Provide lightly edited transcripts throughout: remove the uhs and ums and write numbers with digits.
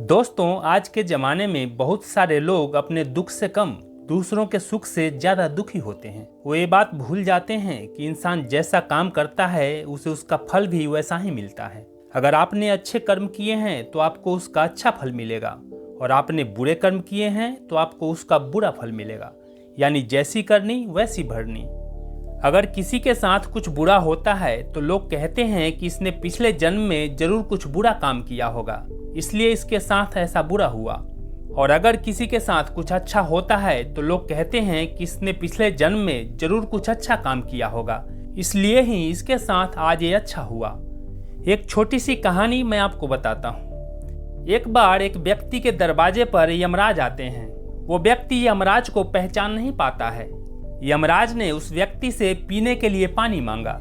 दोस्तों, आज के ज़माने में बहुत सारे लोग अपने दुख से कम दूसरों के सुख से ज़्यादा दुखी होते हैं। वो ये बात भूल जाते हैं कि इंसान जैसा काम करता है उसे उसका फल भी वैसा ही मिलता है। अगर आपने अच्छे कर्म किए हैं तो आपको उसका अच्छा फल मिलेगा और आपने बुरे कर्म किए हैं तो आपको उसका बुरा फल मिलेगा, यानी जैसी करनी वैसी भरनी। अगर किसी के साथ कुछ बुरा होता है तो लोग कहते हैं कि इसने पिछले जन्म में जरूर कुछ बुरा काम किया होगा, इसलिए इसके साथ ऐसा बुरा हुआ। और अगर किसी के साथ कुछ अच्छा होता है तो लोग कहते हैं कि इसने पिछले जन्म में जरूर कुछ अच्छा काम किया होगा, इसलिए ही इसके साथ आज ये अच्छा हुआ। एक छोटी सी कहानी मैं आपको बताता हूँ। एक बार एक व्यक्ति के दरवाजे पर यमराज आते हैं। वो व्यक्ति यमराज को पहचान नहीं पाता है। यमराज ने उस व्यक्ति से पीने के लिए पानी मांगा।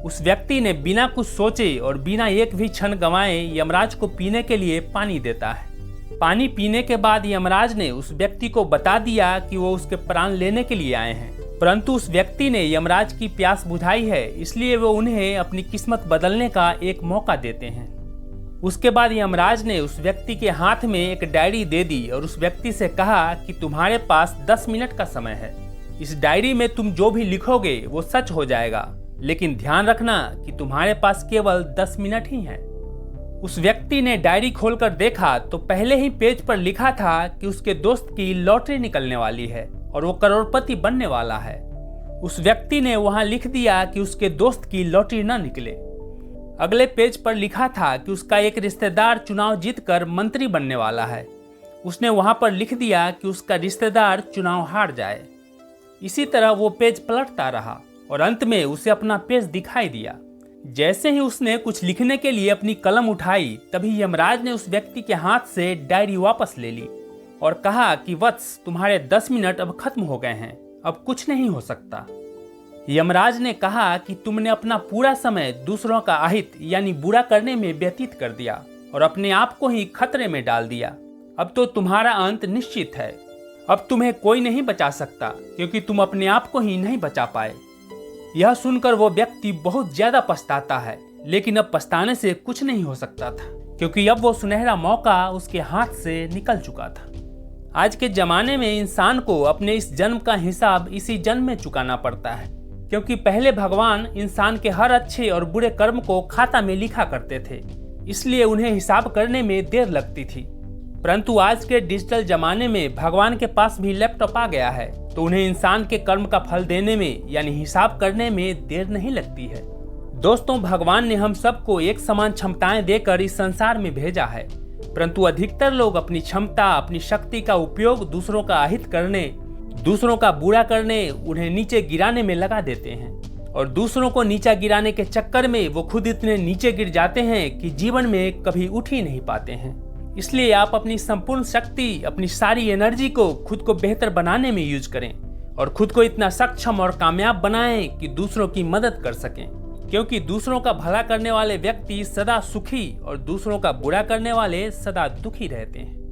उस व्यक्ति ने बिना कुछ सोचे और बिना एक भी क्षण गंवाए यमराज को पीने के लिए पानी देता है। पानी पीने के बाद यमराज ने उस व्यक्ति को बता दिया कि वो उसके प्राण लेने के लिए आए हैं, परंतु उस व्यक्ति ने यमराज की प्यास बुझाई है, इसलिए वो उन्हें अपनी किस्मत बदलने का एक मौका देते हैं। उसके बाद यमराज ने उस व्यक्ति के हाथ में एक डायरी दे दी और उस व्यक्ति से कहा कि तुम्हारे पास 10 मिनट का समय है। इस डायरी में तुम जो भी लिखोगे वो सच हो जाएगा, लेकिन ध्यान रखना कि तुम्हारे पास केवल 10 मिनट ही हैं। उस व्यक्ति ने डायरी खोलकर देखा तो पहले ही पेज पर लिखा था कि उसके दोस्त की लॉटरी निकलने वाली है और वो करोड़पति बनने वाला है। उस व्यक्ति ने वहां लिख दिया कि उसके दोस्त की लॉटरी न निकले। अगले पेज पर लिखा था कि उसका एक रिश्तेदार चुनाव जीतकर मंत्री बनने वाला है। उसने वहां पर लिख दिया कि उसका रिश्तेदार चुनाव हार जाए। इसी तरह वो पेज पलटता रहा और अंत में उसे अपना पेज दिखाई दिया। जैसे ही उसने कुछ लिखने के लिए अपनी कलम उठाई, तभी यमराज ने उस व्यक्ति के हाथ से डायरी वापस ले ली और कहा कि वत्स, तुम्हारे 10 मिनट अब खत्म हो गए हैं, अब कुछ नहीं हो सकता। यमराज ने कहा कि तुमने अपना पूरा समय दूसरों का अहित यानी बुरा करने में व्यतीत कर दिया और अपने आप को ही खतरे में डाल दिया। अब तो तुम्हारा अंत निश्चित है। अब तुम्हें कोई नहीं बचा सकता, क्योंकि तुम अपने आप को ही नहीं बचा पाए। यह सुनकर वो व्यक्ति बहुत ज्यादा पछताता है, लेकिन अब पछताने से कुछ नहीं हो सकता था, क्योंकि अब वो सुनहरा मौका उसके हाथ से निकल चुका था। आज के जमाने में इंसान को अपने इस जन्म का हिसाब इसी जन्म में चुकाना पड़ता है, क्योंकि पहले भगवान इंसान के हर अच्छे और बुरे कर्म को खाता में लिखा करते थे, इसलिए उन्हें हिसाब करने में देर लगती थी। परंतु आज के डिजिटल जमाने में भगवान के पास भी लैपटॉप आ गया है, तो उन्हें इंसान के कर्म का फल देने में यानी हिसाब करने में देर नहीं लगती है। दोस्तों, भगवान ने हम सबको एक समान क्षमताएं देकर इस संसार में भेजा है, परंतु अधिकतर लोग अपनी क्षमता, अपनी शक्ति का उपयोग दूसरों का अहित करने, दूसरों का बुरा करने, उन्हें नीचे गिराने में लगा देते हैं और दूसरों को नीचा गिराने के चक्कर में वो खुद इतने नीचे गिर जाते हैं कि जीवन में कभी उठ ही नहीं पाते हैं। इसलिए आप अपनी संपूर्ण शक्ति, अपनी सारी एनर्जी को खुद को बेहतर बनाने में यूज करें और खुद को इतना सक्षम और कामयाब बनाएं कि दूसरों की मदद कर सकें, क्योंकि दूसरों का भला करने वाले व्यक्ति सदा सुखी और दूसरों का बुरा करने वाले सदा दुखी रहते हैं।